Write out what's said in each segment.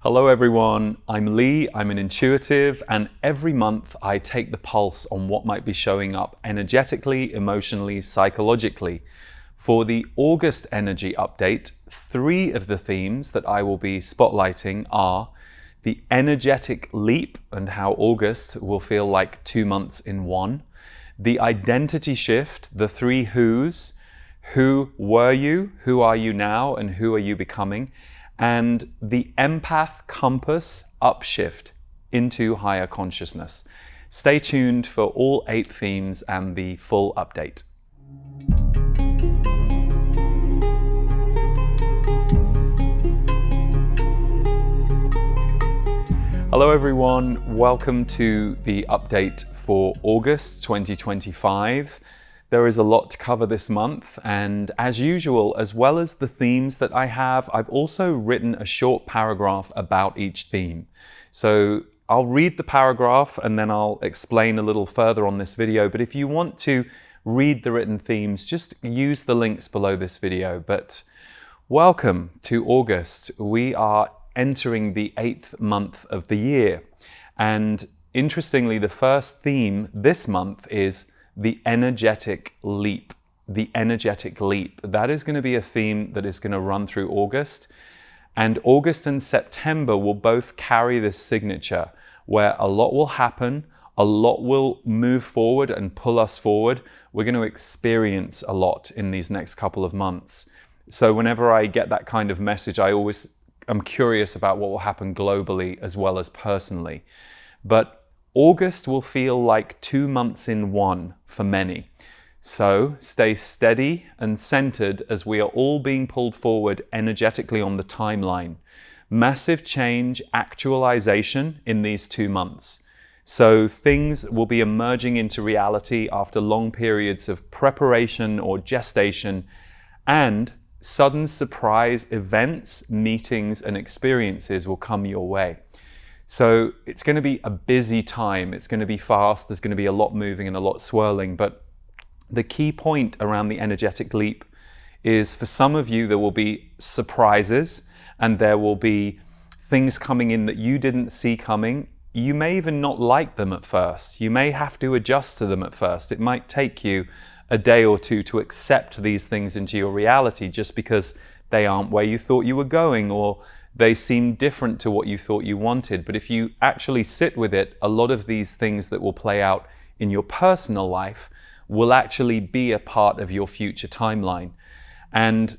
Hello everyone, I'm Lee, I'm an intuitive, and every month I take the pulse on what might be showing up energetically, emotionally, psychologically. For the August energy update, 3 of the themes that I will be spotlighting are the energetic leap and how August will feel like 2 months in one, the identity shift, the 3 who's, who were you, who are you now, and who are you becoming, and the Empath Compass Upshift into higher consciousness. Stay tuned for all 8 themes and the full update. Hello everyone, welcome to the update for August 2025. There is a lot to cover this month, and as usual, as well as the themes that I have, I've also written a short paragraph about each theme. So I'll read the paragraph and then I'll explain a little further on this video, but if you want to read the written themes, just use the links below this video. But welcome to August. We are entering the 8th month of the year, and interestingly, the first theme this month is the energetic leap. The energetic leap. That is going to be a theme that is going to run through August. And August and September will both carry this signature where a lot will happen, a lot will move forward and pull us forward. We're going to experience a lot in these next couple of months. So whenever I get that kind of message, I'm curious about what will happen globally as well as personally. But August will feel like 2 months in one for many. So stay steady and centered as we are all being pulled forward energetically on the timeline. Massive change, actualization in these 2 months. So things will be emerging into reality after long periods of preparation or gestation, and sudden surprise events, meetings, and experiences will come your way. So it's going to be a busy time. It's going to be fast. There's going to be a lot moving and a lot swirling. But the key point around the energetic leap is, for some of you, there will be surprises and there will be things coming in that you didn't see coming. You may even not like them at first. You may have to adjust to them at first. It might take you a day or two to accept these things into your reality just because they aren't where you thought you were going, or they seem different to what you thought you wanted. But if you actually sit with it, a lot of these things that will play out in your personal life will actually be a part of your future timeline. And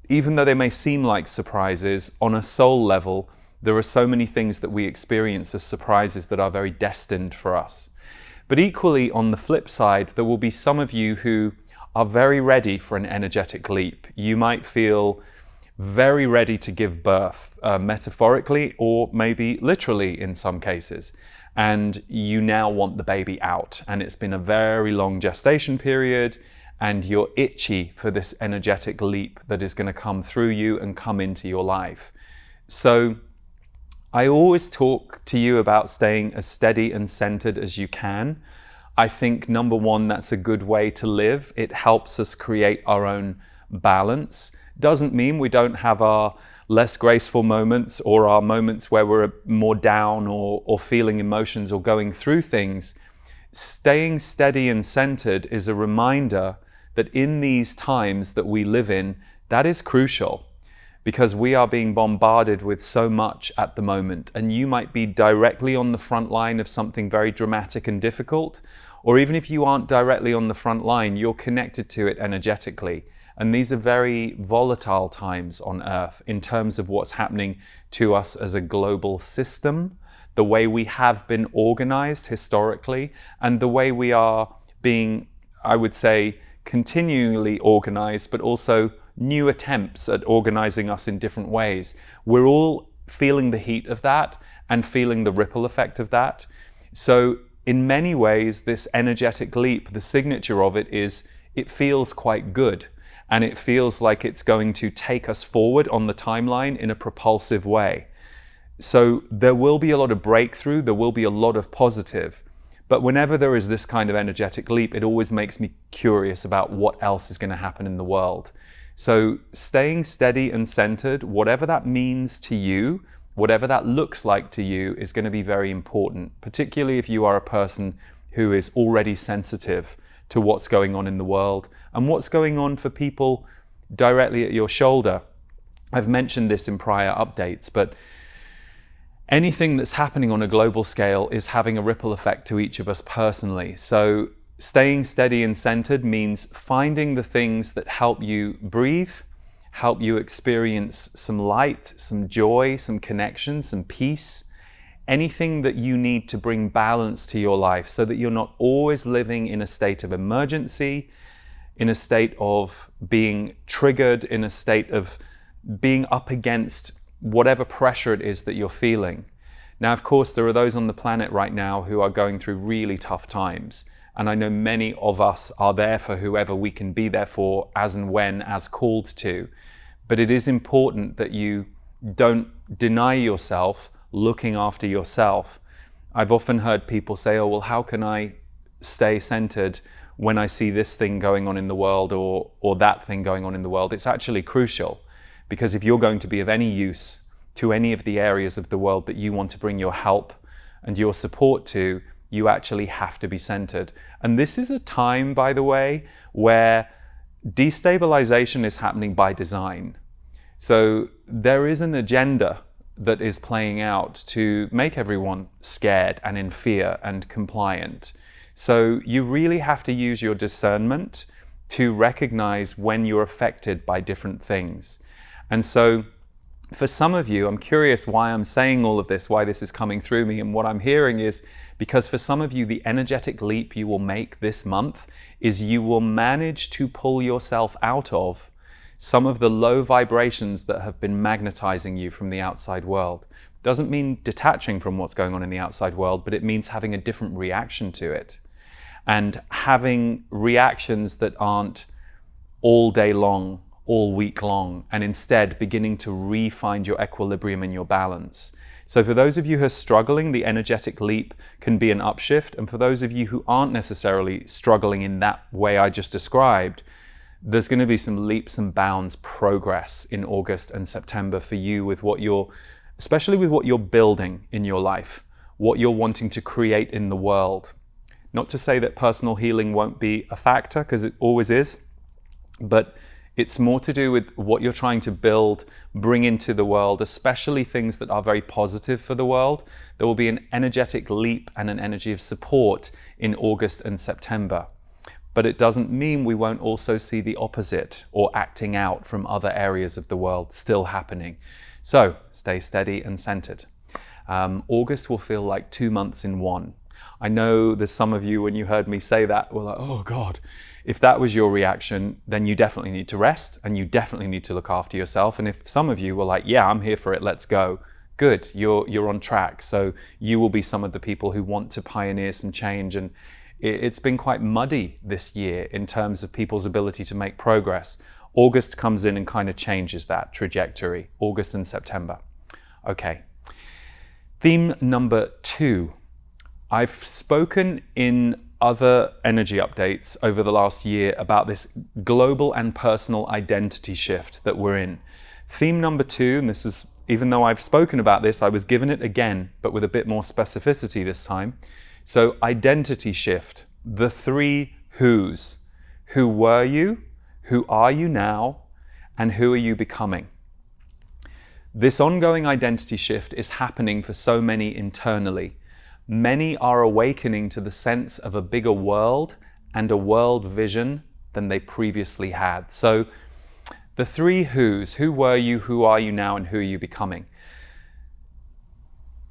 even though they may seem like surprises, on a soul level, there are so many things that we experience as surprises that are very destined for us. But equally, on the flip side, there will be some of you who are very ready for an energetic leap. You might feel very ready to give birth, metaphorically or maybe literally in some cases. And you now want the baby out, and it's been a very long gestation period, and you're itchy for this energetic leap that is going to come through you and come into your life. So I always talk to you about staying as steady and centered as you can. I think, number one, that's a good way to live. It helps us create our own balance. Doesn't mean we don't have our less graceful moments or our moments where we're more down or feeling emotions or going through things. Staying steady and centered is a reminder that in these times that we live in, that is crucial, because we are being bombarded with so much at the moment, and you might be directly on the front line of something very dramatic and difficult, or even if you aren't directly on the front line, you're connected to it energetically. And these are very volatile times on Earth in terms of what's happening to us as a global system, the way we have been organized historically, and the way we are being, I would say, continually organized, but also new attempts at organizing us in different ways. We're all feeling the heat of that and feeling the ripple effect of that. So in many ways, this energetic leap, the signature of it is, it feels quite good. And it feels like it's going to take us forward on the timeline in a propulsive way. So there will be a lot of breakthrough, there will be a lot of positive. But whenever there is this kind of energetic leap, it always makes me curious about what else is going to happen in the world. So staying steady and centered, whatever that means to you, whatever that looks like to you is going to be very important, particularly if you are a person who is already sensitive to what's going on in the world and what's going on for people directly at your shoulder. I've mentioned this in prior updates, but anything that's happening on a global scale is having a ripple effect to each of us personally. So staying steady and centered means finding the things that help you breathe, help you experience some light, some joy, some connection, some peace, anything that you need to bring balance to your life so that you're not always living in a state of emergency, in a state of being triggered, in a state of being up against whatever pressure it is that you're feeling. Now, of course, there are those on the planet right now who are going through really tough times. And I know many of us are there for whoever we can be there for, as and when, as called to. But it is important that you don't deny yourself looking after yourself. I've often heard people say, oh, well, how can I stay centered when I see this thing going on in the world or that thing going on in the world? It's actually crucial, because if you're going to be of any use to any of the areas of the world that you want to bring your help and your support to, you actually have to be centered. And this is a time, by the way, where destabilization is happening by design. So there is an agenda that is playing out to make everyone scared and in fear and compliant. So you really have to use your discernment to recognize when you're affected by different things. And so for some of you, I'm curious why I'm saying all of this, why this is coming through me, and what I'm hearing is because for some of you, the energetic leap you will make this month is you will manage to pull yourself out of some of the low vibrations that have been magnetizing you from the outside world. Doesn't mean detaching from what's going on in the outside world, but it means having a different reaction to it. And having reactions that aren't all day long, all week long, and instead beginning to re-find your equilibrium and your balance. So for those of you who are struggling, the energetic leap can be an upshift. And for those of you who aren't necessarily struggling in that way I just described, there's going to be some leaps and bounds progress in August and September for you with what you're, especially with what you're building in your life, what you're wanting to create in the world. Not to say that personal healing won't be a factor, because it always is, but it's more to do with what you're trying to build, bring into the world, especially things that are very positive for the world. There will be an energetic leap and an energy of support in August and September. But it doesn't mean we won't also see the opposite or acting out from other areas of the world still happening. So stay steady and centered. August will feel like 2 months in one. I know there's some of you, when you heard me say that, were like, oh God. If that was your reaction, then you definitely need to rest and you definitely need to look after yourself. And if some of you were like, yeah, I'm here for it, let's go. Good, you're on track. So you will be some of the people who want to pioneer some change. And it's been quite muddy this year in terms of people's ability to make progress. August comes in and kind of changes that trajectory, August and September. Okay, theme number 2. I've spoken in other energy updates over the last year about this global and personal identity shift that we're in. Theme number 2, and this was, even though I've spoken about this, I was given it again, but with a bit more specificity this time. So identity shift, the 3 who's. Who were you? Who are you now? And who are you becoming? This ongoing identity shift is happening for so many internally. Many are awakening to the sense of a bigger world and a world vision than they previously had. So the 3 who's. Who were you? Who are you now? And who are you becoming?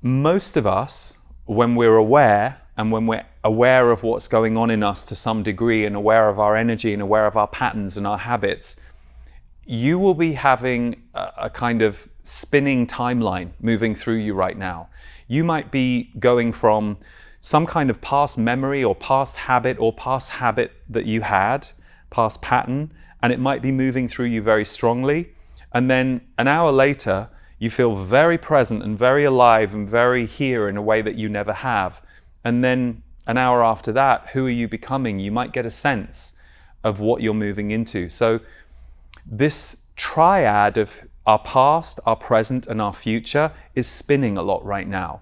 Most of us, when we're aware, and when we're aware of what's going on in us to some degree, and aware of our energy and aware of our patterns and our habits, you will be having a kind of spinning timeline moving through you right now. You might be going from some kind of past memory or past habit that you had, past pattern, and it might be moving through you very strongly. And then an hour later, you feel very present and very alive and very here in a way that you never have. And then an hour after that, who are you becoming? You might get a sense of what you're moving into. So this triad of our past, our present, and our future is spinning a lot right now.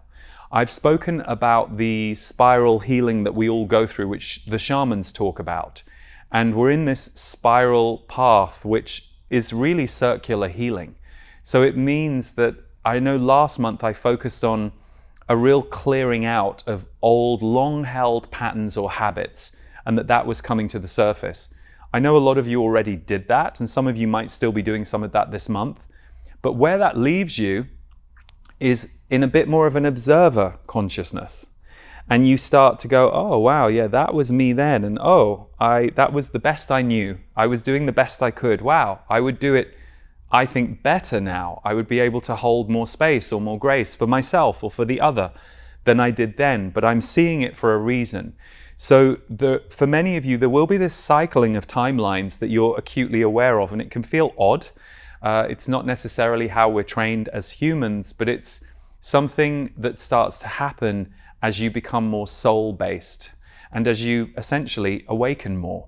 I've spoken about the spiral healing that we all go through, which the shamans talk about. And we're in this spiral path, which is really circular healing. So it means that I know last month I focused on a real clearing out of old, long-held patterns or habits, and that was coming to the surface. I know a lot of you already did that, and some of you might still be doing some of that this month. But where that leaves you is in a bit more of an observer consciousness. And you start to go, oh, wow, yeah, that was me then. And that was the best I knew. I was doing the best I could. Wow, I would do it, I think, better now. I would be able to hold more space or more grace for myself or for the other than I did then. But I'm seeing it for a reason. So for many of you, there will be this cycling of timelines that you're acutely aware of, and it can feel odd. It's not necessarily how we're trained as humans, but it's something that starts to happen as you become more soul-based and as you essentially awaken more.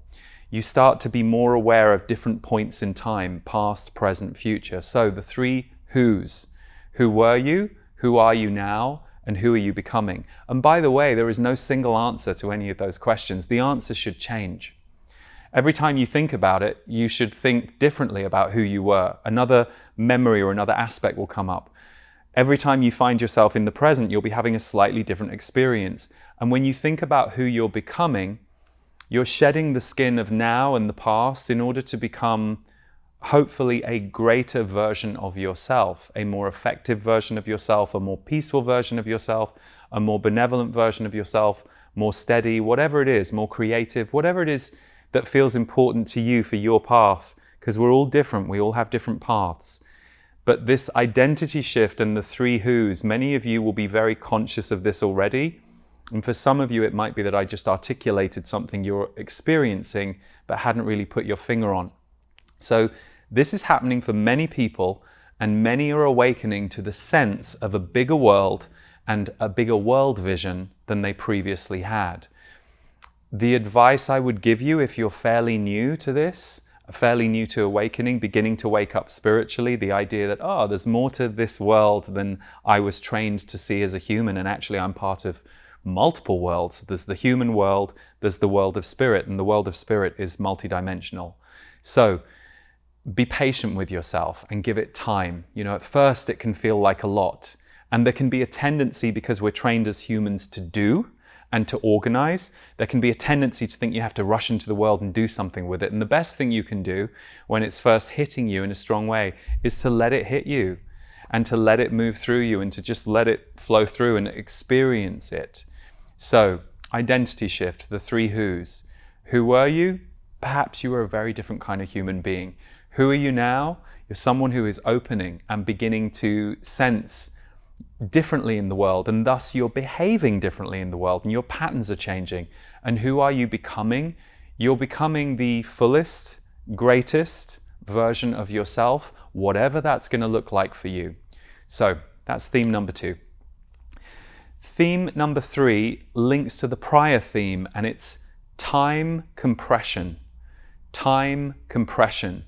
You start to be more aware of different points in time, past, present, future. So the three who's. Who were you? Who are you now? And who are you becoming? And by the way, there is no single answer to any of those questions. The answer should change. Every time you think about it, you should think differently about who you were. Another memory or another aspect will come up. Every time you find yourself in the present, you'll be having a slightly different experience. And when you think about who you're becoming, you're shedding the skin of now and the past in order to become, hopefully, a greater version of yourself, a more effective version of yourself, a more peaceful version of yourself, a more benevolent version of yourself, more steady, whatever it is, more creative, whatever it is that feels important to you for your path, because we're all different, we all have different paths. But this identity shift and the three who's, many of you will be very conscious of this already. And for some of you, it might be that I just articulated something you're experiencing but hadn't really put your finger on. So this is happening for many people, and many are awakening to the sense of a bigger world and a bigger world vision than they previously had. The advice I would give you if you're fairly new to this, fairly new to awakening, beginning to wake up spiritually, the idea that, there's more to this world than I was trained to see as a human, and actually I'm part of multiple worlds. There's the human world, there's the world of spirit, and the world of spirit is multidimensional. So be patient with yourself and give it time. At first it can feel like a lot, and there can be a tendency, because we're trained as humans to do and to organize, there can be a tendency to think you have to rush into the world and do something with it. And the best thing you can do when it's first hitting you in a strong way is to let it hit you and to let it move through you and to just let it flow through and experience it. So, identity shift, the three who's. Who were you? Perhaps you were a very different kind of human being. Who are you now? You're someone who is opening and beginning to sense differently in the world, and thus you're behaving differently in the world, and your patterns are changing. And who are you becoming? You're becoming the fullest, greatest version of yourself, whatever that's going to look like for you. So that's theme number 2. Theme number 3 links to the prior theme, and it's time compression. Time compression.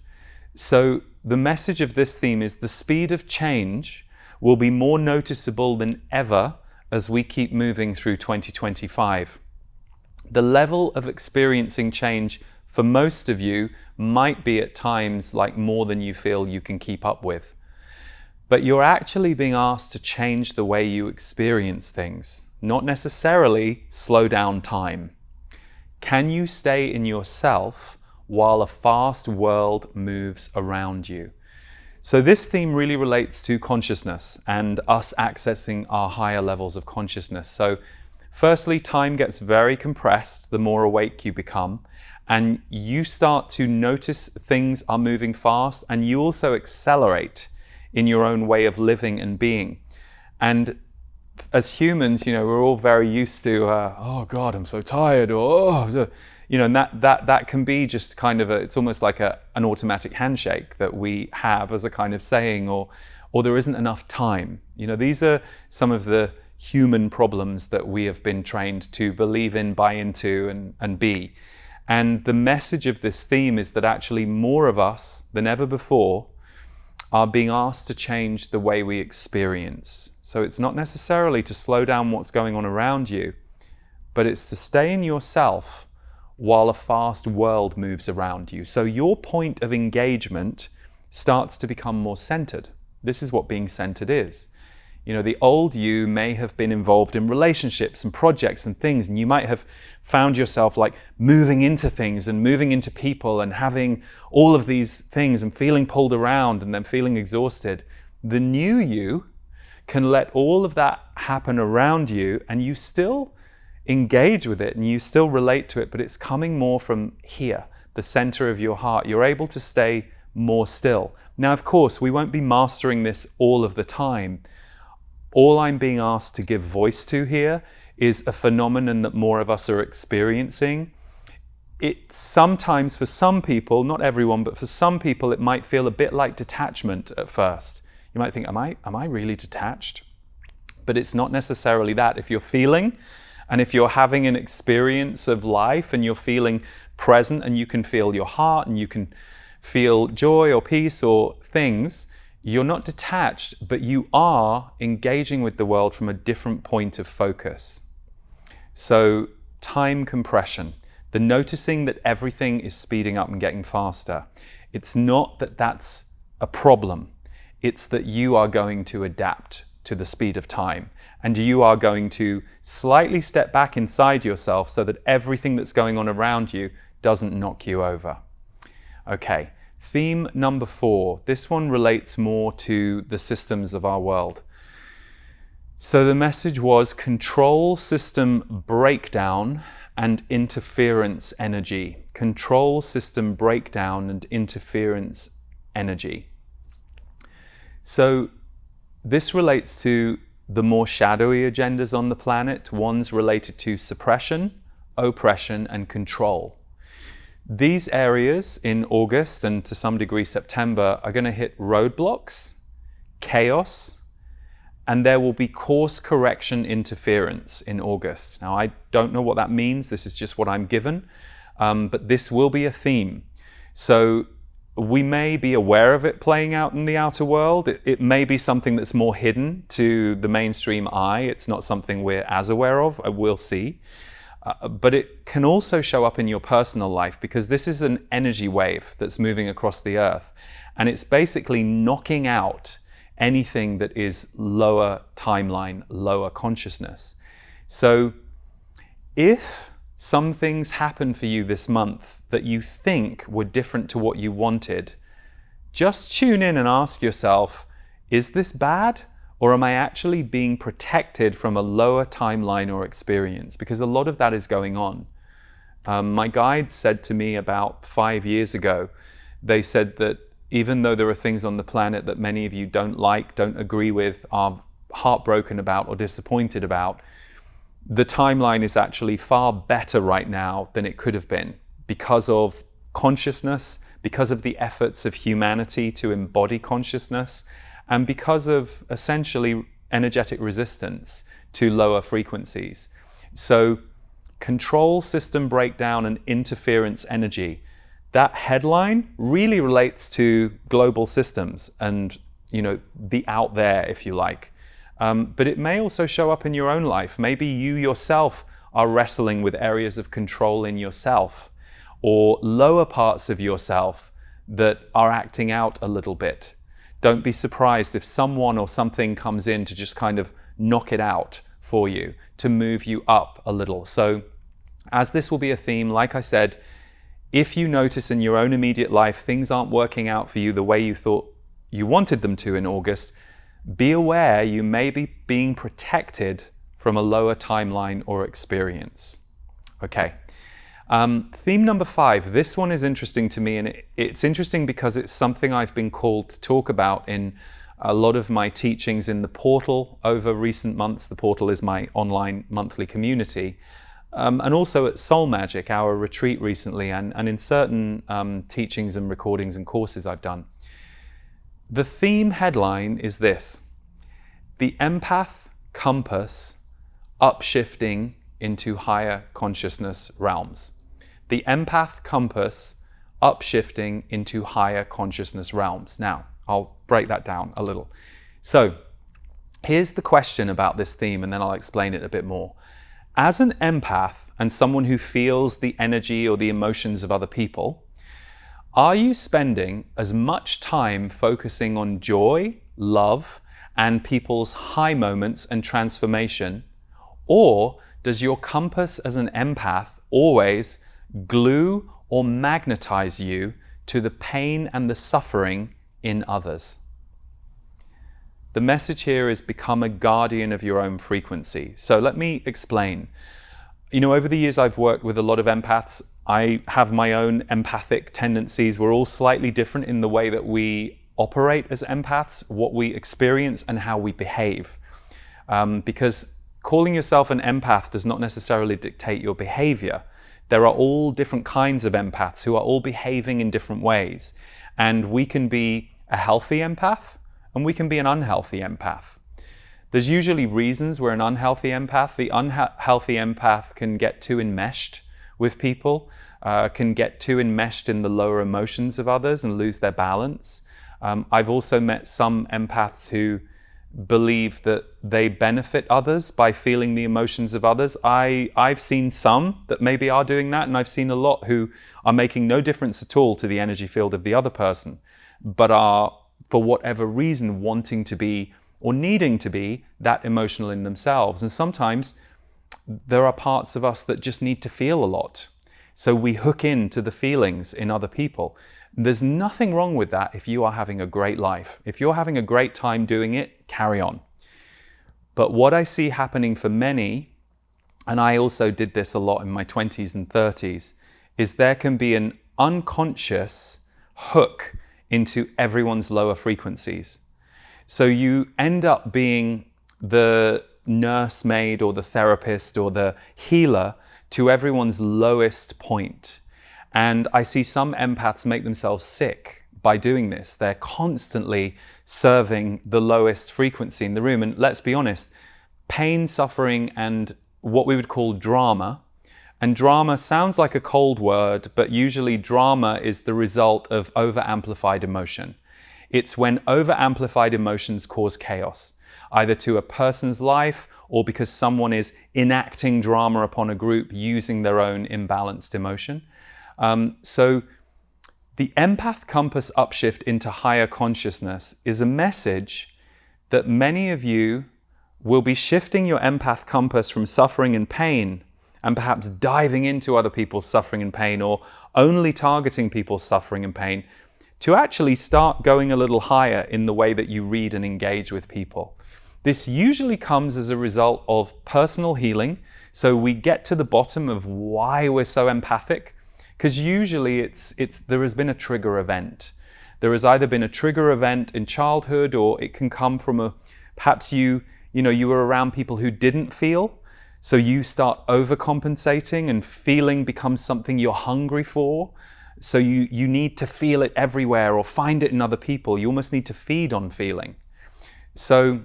So the message of this theme is the speed of change will be more noticeable than ever as we keep moving through 2025. The level of experiencing change for most of you might be at times like more than you feel you can keep up with. But you're actually being asked to change the way you experience things, not necessarily slow down time. Can you stay in yourself while a fast world moves around you? So this theme really relates to consciousness and us accessing our higher levels of consciousness. So firstly, time gets very compressed the more awake you become, and you start to notice things are moving fast, and you also accelerate in your own way of living and being. And as humans, we're all very used to, oh God, I'm so tired, or and that can be just kind of it's almost like an automatic handshake that we have as a kind of saying, or there isn't enough time. These are some of the human problems that we have been trained to believe in, buy into, and be. And the message of this theme is that actually more of us than ever before are being asked to change the way we experience. So it's not necessarily to slow down what's going on around you, but it's to stay in yourself while a fast world moves around you. So your point of engagement starts to become more centered. This is what being centered is. You know, the old you may have been involved in relationships and projects and things, and you might have found yourself like moving into things and moving into people and having all of these things and feeling pulled around and then feeling exhausted. The new you can let all of that happen around you, and you still engage with it and you still relate to it, but it's coming more from here, the center of your heart. You're able to stay more still. Now, of course, we won't be mastering this all of the time. All I'm being asked to give voice to here is a phenomenon that more of us are experiencing. It sometimes, for some people, not everyone, but for some people, it might feel a bit like detachment at first. You might think, am I really detached? But it's not necessarily that. If you're feeling, and if you're having an experience of life and you're feeling present and you can feel your heart and you can feel joy or peace or things, you're not detached, but you are engaging with the world from a different point of focus. So time compression, the noticing that everything is speeding up and getting faster. It's not that that's a problem. It's that you are going to adapt to the speed of time, and you are going to slightly step back inside yourself so that everything that's going on around you doesn't knock you over. Okay. Theme number 4, this one relates more to the systems of our world. So the message was control system breakdown and interference energy. Control system breakdown and interference energy. So this relates to the more shadowy agendas on the planet, ones related to suppression, oppression, and control. These areas in August and to some degree September are going to hit roadblocks, chaos, and there will be course correction interference in August. Now, I don't know what that means. This is just what I'm given, but this will be a theme. So we may be aware of it playing out in the outer world. It may be something that's more hidden to the mainstream eye. It's not something we're as aware of. We'll see. But it can also show up in your personal life, because this is an energy wave that's moving across the earth. And it's basically knocking out anything that is lower timeline, lower consciousness. So if some things happen for you this month that you think were different to what you wanted, just tune in and ask yourself, is this bad? Or am I actually being protected from a lower timeline or experience? Because a lot of that is going on. My guides said to me about 5 years ago, they said that even though there are things on the planet that many of you don't like, don't agree with, are heartbroken about or disappointed about, the timeline is actually far better right now than it could have been because of consciousness, because of the efforts of humanity to embody consciousness, and because of essentially energetic resistance to lower frequencies. So control system breakdown and interference energy, that headline really relates to global systems and, the out there, if you like. But it may also show up in your own life. Maybe you yourself are wrestling with areas of control in yourself, or lower parts of yourself that are acting out a little bit. Don't be surprised if someone or something comes in to just kind of knock it out for you, to move you up a little. So as this will be a theme, like I said, if you notice in your own immediate life things aren't working out for you the way you thought you wanted them to in August, be aware you may be being protected from a lower timeline or experience. Okay. Theme number 5, this one is interesting to me, and it's interesting because it's something I've been called to talk about in a lot of my teachings in the portal over recent months. The portal is my online monthly community, and also at Soul Magic, our retreat recently, and in certain teachings and recordings and courses I've done. The theme headline is this: the empath compass upshifting into higher consciousness realms. The empath compass upshifting into higher consciousness realms. Now, I'll break that down a little. So here's the question about this theme, and then I'll explain it a bit more. As an empath and someone who feels the energy or the emotions of other people, are you spending as much time focusing on joy, love, and people's high moments and transformation? Or does your compass as an empath always glue or magnetize you to the pain and the suffering in others? The message here is become a guardian of your own frequency. So let me explain. Over the years I've worked with a lot of empaths. I have my own empathic tendencies. We're all slightly different in the way that we operate as empaths, what we experience and how we behave. Because calling yourself an empath does not necessarily dictate your behavior. There are all different kinds of empaths who are all behaving in different ways. And we can be a healthy empath and we can be an unhealthy empath. There's usually reasons we're an unhealthy empath. The unhealthy empath can get too enmeshed with people, can get too enmeshed in the lower emotions of others and lose their balance. I've also met some empaths who believe that they benefit others by feeling the emotions of others. I've seen some that maybe are doing that, and I've seen a lot who are making no difference at all to the energy field of the other person, but are, for whatever reason, wanting to be or needing to be that emotional in themselves. And sometimes there are parts of us that just need to feel a lot. So we hook into the feelings in other people. There's nothing wrong with that if you are having a great life. If you're having a great time doing it, carry on. But what I see happening for many, and I also did this a lot in my 20s and 30s, is there can be an unconscious hook into everyone's lower frequencies. So you end up being the nursemaid or the therapist or the healer to everyone's lowest point. And I see some empaths make themselves sick by doing this. They're constantly serving the lowest frequency in the room. And let's be honest, pain, suffering, and what we would call drama. And drama sounds like a cold word, but usually drama is the result of over-amplified emotion. It's when over-amplified emotions cause chaos, either to a person's life or because someone is enacting drama upon a group using their own imbalanced emotion. So the empath compass upshift into higher consciousness is a message that many of you will be shifting your empath compass from suffering and pain and perhaps diving into other people's suffering and pain, or only targeting people's suffering and pain, to actually start going a little higher in the way that you read and engage with people. This usually comes as a result of personal healing. So we get to the bottom of why we're so empathic, because usually there has been a trigger event. There has either been a trigger event in childhood, or it can come from perhaps you were around people who didn't feel. So you start overcompensating and feeling becomes something you're hungry for. So you need to feel it everywhere or find it in other people. You almost need to feed on feeling. So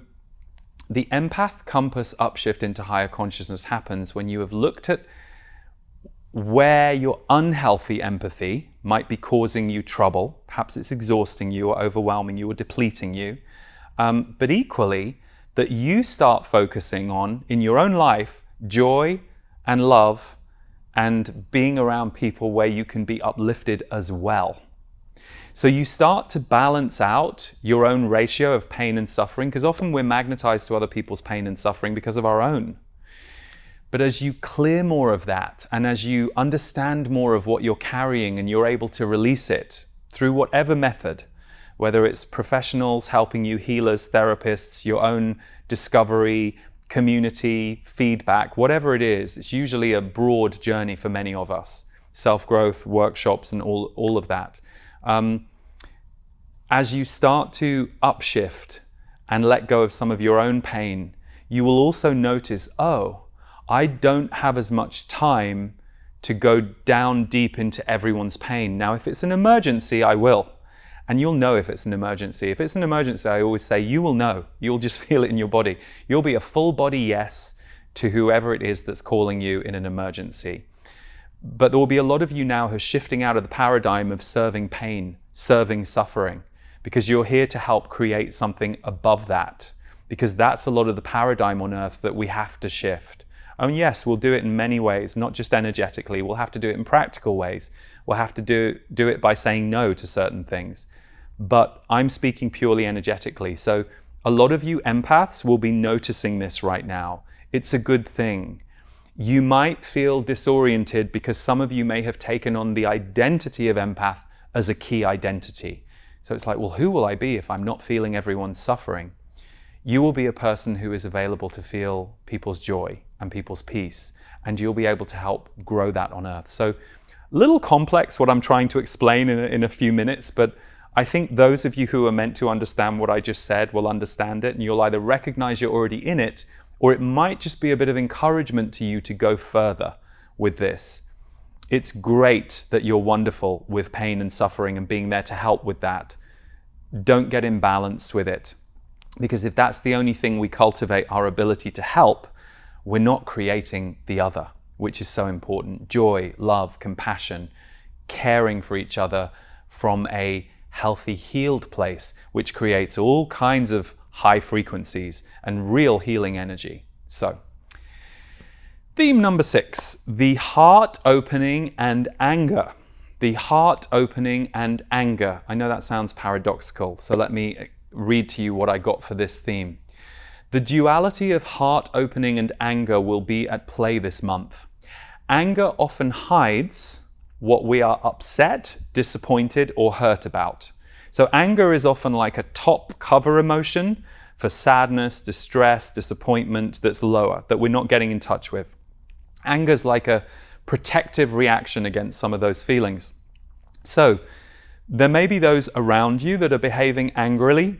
the empath compass upshift into higher consciousness happens when you have looked at where your unhealthy empathy might be causing you trouble. Perhaps it's exhausting you or overwhelming you or depleting you. But equally, that you start focusing on, in your own life, joy and love and being around people where you can be uplifted as well. So you start to balance out your own ratio of pain and suffering, because often we're magnetized to other people's pain and suffering because of our own. But as you clear more of that, and as you understand more of what you're carrying and you're able to release it through whatever method, whether it's professionals helping you, healers, therapists, your own discovery, community, feedback, whatever it is, it's usually a broad journey for many of us. Self-growth, workshops, and all of that. As you start to upshift and let go of some of your own pain, you will also notice, oh, I don't have as much time to go down deep into everyone's pain. Now, if it's an emergency, I will. And you'll know if it's an emergency. If it's an emergency, I always say, you will know. You'll just feel it in your body. You'll be a full body yes to whoever it is that's calling you in an emergency. But there will be a lot of you now who are shifting out of the paradigm of serving pain, serving suffering, because you're here to help create something above that, because that's a lot of the paradigm on earth that we have to shift. And yes, we'll do it in many ways, not just energetically. We'll have to do it in practical ways. We'll have to do it by saying no to certain things. But I'm speaking purely energetically. So a lot of you empaths will be noticing this right now. It's a good thing. You might feel disoriented because some of you may have taken on the identity of empath as a key identity. So it's like, well, who will I be if I'm not feeling everyone's suffering? You will be a person who is available to feel people's joy and people's peace, and you'll be able to help grow that on earth. So a little complex what I'm trying to explain in a few minutes, but I think those of you who are meant to understand what I just said will understand it, and you'll either recognize you're already in it, or it might just be a bit of encouragement to you to go further with this. It's great that you're wonderful with pain and suffering and being there to help with that. Don't get imbalanced with it, because if that's the only thing we cultivate our ability to help, we're not creating the other, which is so important. Joy, love, compassion, caring for each other from a healthy, healed place, which creates all kinds of high frequencies and real healing energy. So, theme number 6, the heart opening and anger. The heart opening and anger. I know that sounds paradoxical, so let me read to you what I got for this theme. The duality of heart opening and anger will be at play this month. Anger often hides what we are upset, disappointed, or hurt about. So anger is often like a top cover emotion for sadness, distress, disappointment that's lower, that we're not getting in touch with. Anger's like a protective reaction against some of those feelings. So there may be those around you that are behaving angrily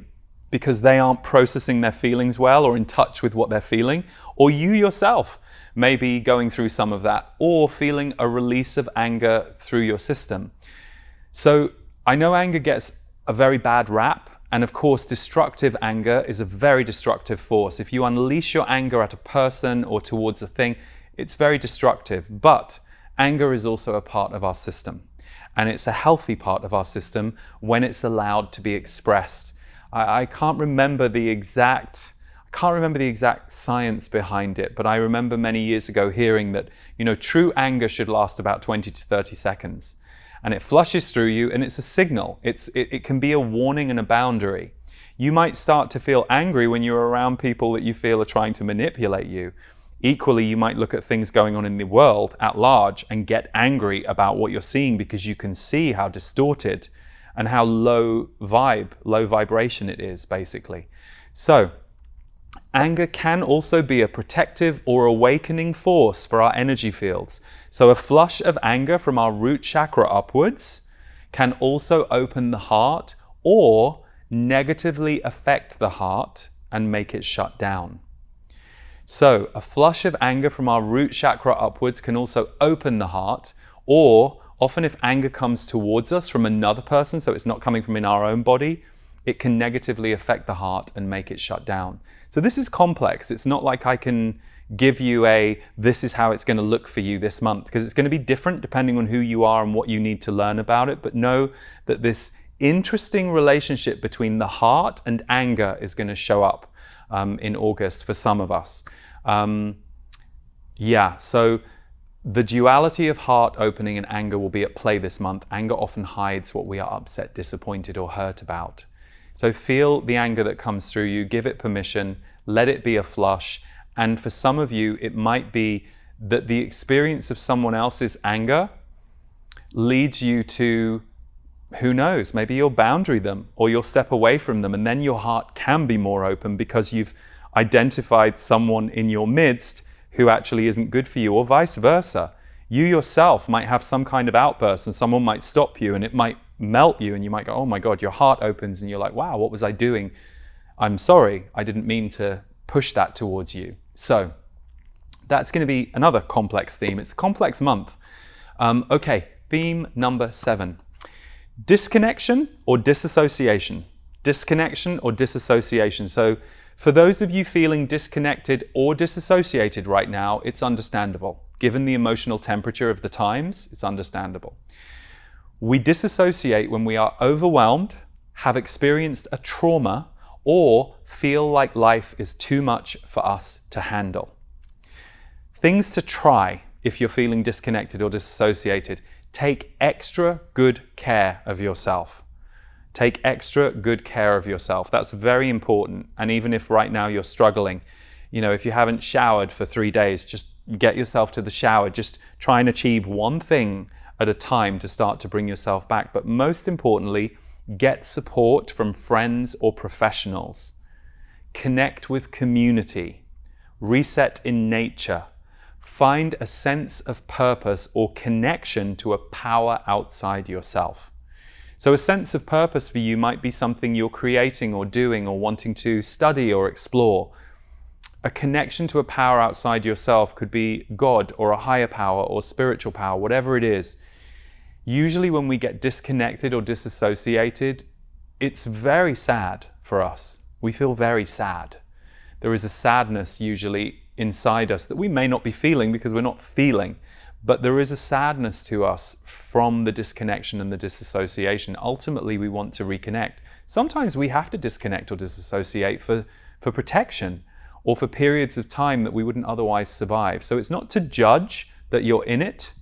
because they aren't processing their feelings well or in touch with what they're feeling, or you yourself may be going through some of that or feeling a release of anger through your system. So I know anger gets a very bad rap, and of course destructive anger is a very destructive force. If you unleash your anger at a person or towards a thing, it's very destructive. But anger is also a part of our system, and it's a healthy part of our system when it's allowed to be expressed. I can't remember the exact science behind it, but I remember many years ago hearing that, true anger should last about 20 to 30 seconds. And it flushes through you, and it's a signal. It can be a warning and a boundary. You might start to feel angry when you're around people that you feel are trying to manipulate you. Equally, you might look at things going on in the world at large and get angry about what you're seeing because you can see how distorted and how low vibration it is, basically. So, anger can also be a protective or awakening force for our energy fields. So a flush of anger from our root chakra upwards can also open the heart or negatively affect the heart and make it shut down. So a flush of anger from our root chakra upwards can also open the heart, or often if anger comes towards us from another person, so it's not coming from in our own body, it can negatively affect the heart and make it shut down. So this is complex. It's not like I can give you this is how it's going to look for you this month, because it's going to be different depending on who you are and what you need to learn about it. But know that this interesting relationship between the heart and anger is going to show up in August for some of us. So the duality of heart opening and anger will be at play this month. Anger often hides what we are upset, disappointed, or hurt about. So feel the anger that comes through you, give it permission, let it be a flush. And for some of you, it might be that the experience of someone else's anger leads you to, who knows, maybe you'll boundary them or you'll step away from them, and then your heart can be more open because you've identified someone in your midst who actually isn't good for you, or vice versa. You yourself might have some kind of outburst and someone might stop you and it might melt you and you might go, oh my God, your heart opens and you're like, wow, what was I doing? I'm sorry, I didn't mean to push that towards you. So that's going to be another complex theme. It's a complex month. Theme number 7. Disconnection or disassociation. Disconnection or disassociation. So for those of you feeling disconnected or disassociated right now, it's understandable. Given the emotional temperature of the times, it's understandable. We disassociate when we are overwhelmed, have experienced a trauma, or feel like life is too much for us to handle. Things to try if you're feeling disconnected or disassociated. Take extra good care of yourself. Take extra good care of yourself. That's very important. And even if right now you're struggling, if you haven't showered for 3 days, just get yourself to the shower. Just try and achieve one thing at a time to start to bring yourself back. But most importantly, get support from friends or professionals. Connect with community. Reset in nature. Find a sense of purpose or connection to a power outside yourself. So a sense of purpose for you might be something you're creating or doing or wanting to study or explore. A connection to a power outside yourself could be God or a higher power or spiritual power, whatever it is. Usually when we get disconnected or disassociated, it's very sad for us. We feel very sad. There is a sadness usually inside us that we may not be feeling because we're not feeling, but there is a sadness to us from the disconnection and the disassociation. Ultimately, we want to reconnect. Sometimes we have to disconnect or disassociate for protection or for periods of time that we wouldn't otherwise survive. So it's not to judge that you're in it,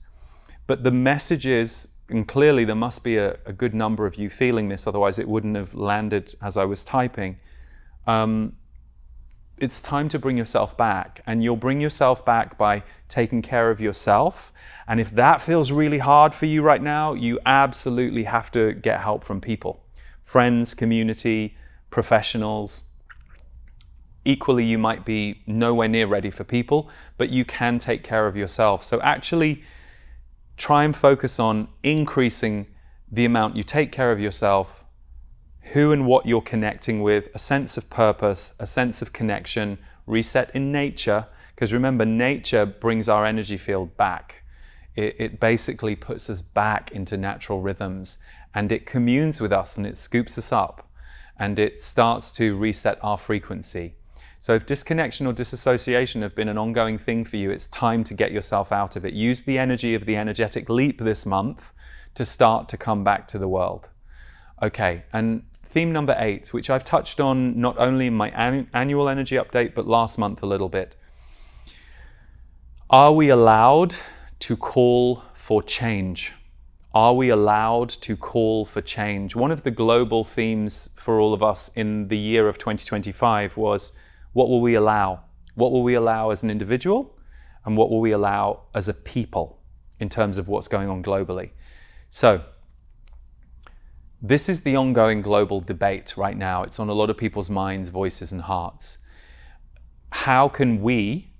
but the message is, and clearly there must be a good number of you feeling this, otherwise it wouldn't have landed as I was typing. It's time to bring yourself back, and you'll bring yourself back by taking care of yourself. And if that feels really hard for you right now, you absolutely have to get help from people. Friends, community, professionals. Equally, you might be nowhere near ready for people, but you can take care of yourself. So actually try and focus on increasing the amount you take care of yourself, who and what you're connecting with, a sense of purpose, a sense of connection, reset in nature. Because remember, nature brings our energy field back. It basically puts us back into natural rhythms, and it communes with us and it scoops us up and it starts to reset our frequency. So if disconnection or disassociation have been an ongoing thing for you, it's time to get yourself out of it. Use the energy of the energetic leap this month to start to come back to the world. Okay, and theme number 8, which I've touched on not only in my annual energy update, but last month a little bit. Are we allowed to call for change? Are we allowed to call for change? One of the global themes for all of us in the year of 2025 was, what will we allow? What will we allow as an individual? And what will we allow as a people in terms of what's going on globally? So, this is the ongoing global debate right now. It's on a lot of people's minds, voices, and hearts. How can we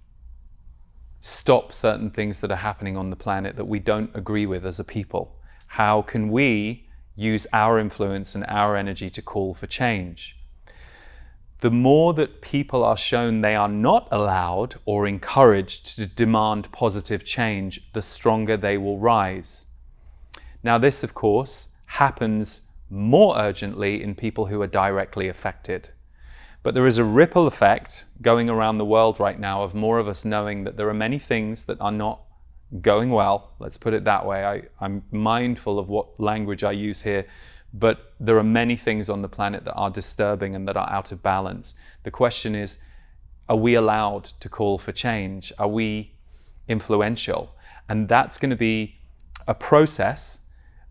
stop certain things that are happening on the planet that we don't agree with as a people? How can we use our influence and our energy to call for change? The more that people are shown they are not allowed or encouraged to demand positive change, the stronger they will rise. Now, this, of course, happens more urgently in people who are directly affected. But there is a ripple effect going around the world right now of more of us knowing that there are many things that are not going well. Let's put it that way. I'm mindful of what language I use here, but there are many things on the planet that are disturbing and that are out of balance. The question is, are we allowed to call for change? Are we influential? And that's going to be a process,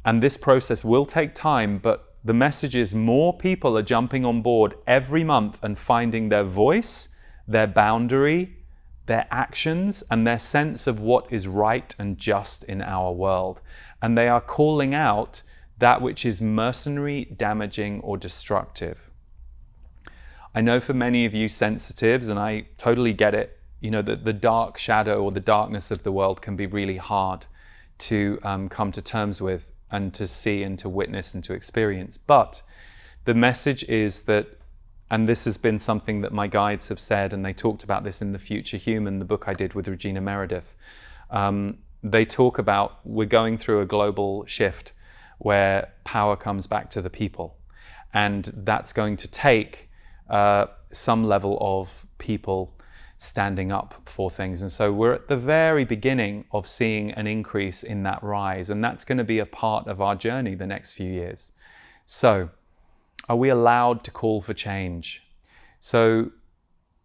and this process will take time, but the message is more people are jumping on board every month and finding their voice, their boundary, their actions, and their sense of what is right and just in our world. And they are calling out that which is mercenary, damaging, or destructive. I know for many of you sensitives, and I totally get it, the dark shadow or the darkness of the world can be really hard to come to terms with and to see and to witness and to experience. But the message is that, and this has been something that my guides have said, and they talked about this in The Future Human, the book I did with Regina Meredith. They talk about we're going through a global shift where power comes back to the people. And that's going to take some level of people standing up for things. And so we're at the very beginning of seeing an increase in that rise. And that's going to be a part of our journey the next few years. So Are we allowed to call for change? So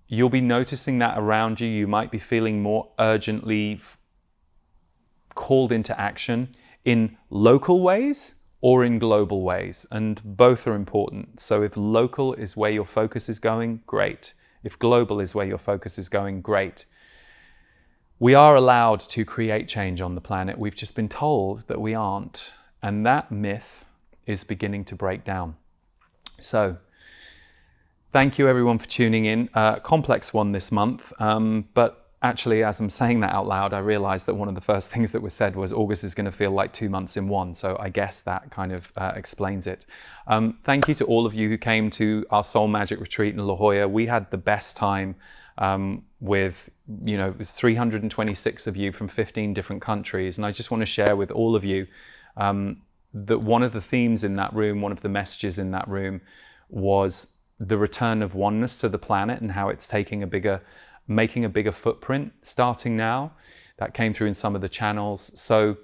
you'll be noticing that around you. You might be feeling more urgently called into action in local ways or in global ways, and both are important. So if local is where your focus is going, great. If global is where your focus is going, great. We are allowed to create change on the planet. We've just been told that we aren't, and that myth is beginning to break down. So thank you everyone for tuning in. Complex one this month, but actually, as I'm saying that out loud, I realized that one of the first things that was said was August is going to feel like 2 months in one. So I guess that kind of explains it. Thank you to all of you who came to our Soul Magic Retreat in La Jolla. We had the best time with, it was 326 of you from 15 different countries. And I just want to share with all of you that one of the themes in that room, one of the messages in that room was the return of oneness to the planet and how it's making a bigger footprint starting now. That came through in some of the channels. So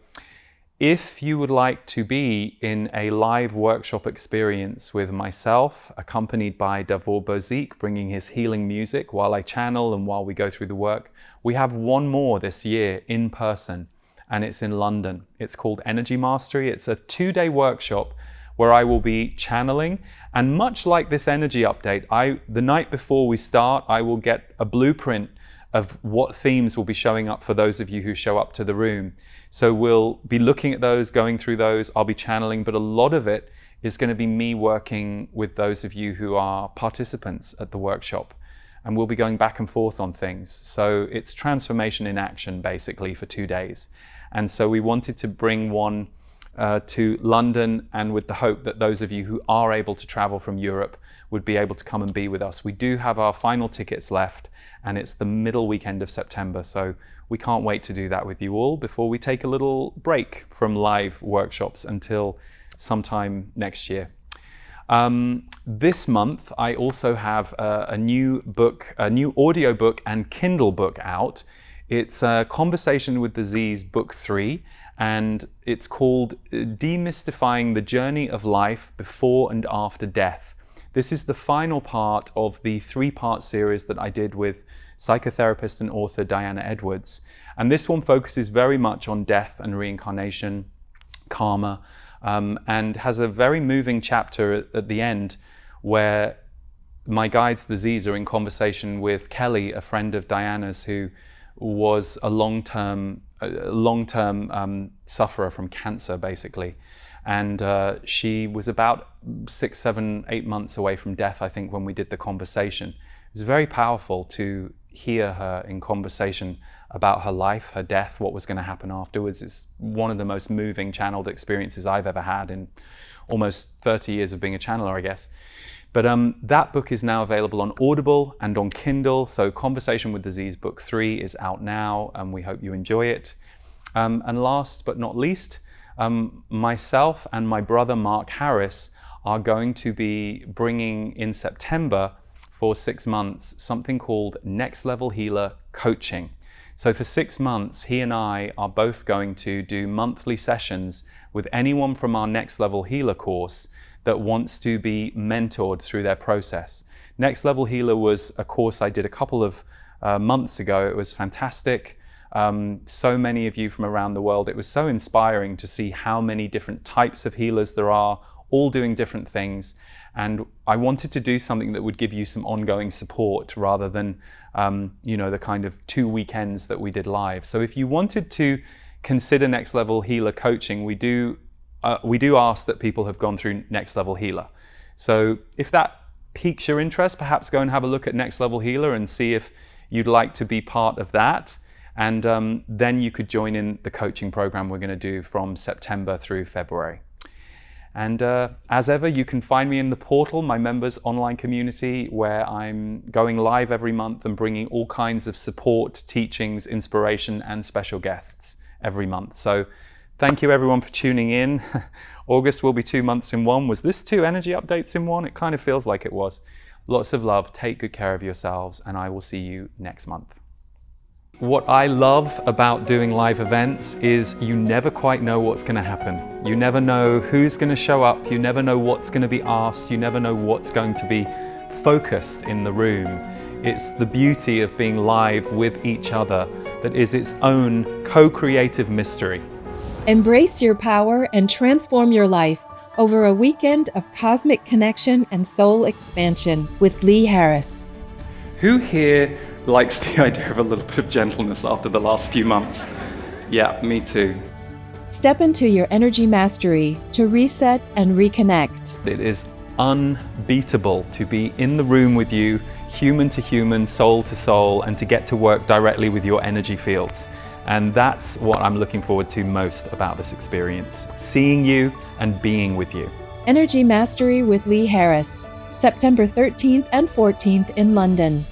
if you would like to be in a live workshop experience with myself, accompanied by Davor Bozik, bringing his healing music while I channel and while we go through the work, we have one more this year in person, and it's in London. It's called Energy Mastery. It's a 2-day workshop where I will be channeling. And much like this energy update, the night before we start, I will get a blueprint of what themes will be showing up for those of you who show up to the room. So we'll be looking at those, going through those, I'll be channeling, but a lot of it is going to be me working with those of you who are participants at the workshop. And we'll be going back and forth on things. So it's transformation in action, basically, for 2 days. And so we wanted to bring one to London, and with the hope that those of you who are able to travel from Europe would be able to come and be with us. We do have our final tickets left, and it's the middle weekend of September, so we can't wait to do that with you all before we take a little break from live workshops until sometime next year. This month, I also have a new book, a new audio book and Kindle book out. It's Conversation with Disease, Book 3, and it's called Demystifying the Journey of Life Before and After Death. This is the final part of the 3-part series that I did with psychotherapist and author Diana Edwards. And this one focuses very much on death and reincarnation, karma, and has a very moving chapter at the end where my guides, the Z's, are in conversation with Kelly, a friend of Diana's who was a long-term sufferer from cancer, basically. And she was about 6, 7, 8 months away from death, I think, when we did the conversation. It was very powerful to hear her in conversation about her life, her death, what was going to happen afterwards. It's one of the most moving channeled experiences I've ever had in almost 30 years of being a channeler, I guess. But that book is now available on Audible and on Kindle. So Conversation with Disease Book 3 is out now, and we hope you enjoy it. And last but not least, myself and my brother Mark Harris are going to be bringing in September for 6 months something called Next Level Healer Coaching. So for 6 months, he and I are both going to do monthly sessions with anyone from our Next Level Healer course that wants to be mentored through their process. Next Level Healer was a course I did a couple of months ago. It was fantastic. So many of you from around the world. It was so inspiring to see how many different types of healers there are, all doing different things. And I wanted to do something that would give you some ongoing support rather than, the kind of 2 weekends that we did live. So if you wanted to consider Next Level Healer coaching, we do ask that people have gone through Next Level Healer. So if that piques your interest, perhaps go and have a look at Next Level Healer and see if you'd like to be part of that. And then you could join in the coaching program we're going to do from September through February. And as ever, you can find me in the portal, my members online community, where I'm going live every month and bringing all kinds of support, teachings, inspiration, and special guests every month. So thank you everyone for tuning in. August will be 2 months in one. Was this 2 energy updates in one? It kind of feels like it was. Lots of love, take good care of yourselves, and I will see you next month. What I love about doing live events is you never quite know what's going to happen. You never know who's going to show up, you never know what's going to be asked, you never know what's going to be focused in the room. It's the beauty of being live with each other that is its own co-creative mystery. Embrace your power and transform your life over a weekend of cosmic connection and soul expansion with Lee Harris. Who here likes the idea of a little bit of gentleness after the last few months? Yeah, me too. Step into your energy mastery to reset and reconnect. It is unbeatable to be in the room with you, human to human, soul to soul, and to get to work directly with your energy fields. And that's what I'm looking forward to most about this experience, seeing you and being with you. Energy Mastery with Lee Harris, September 13th and 14th in London.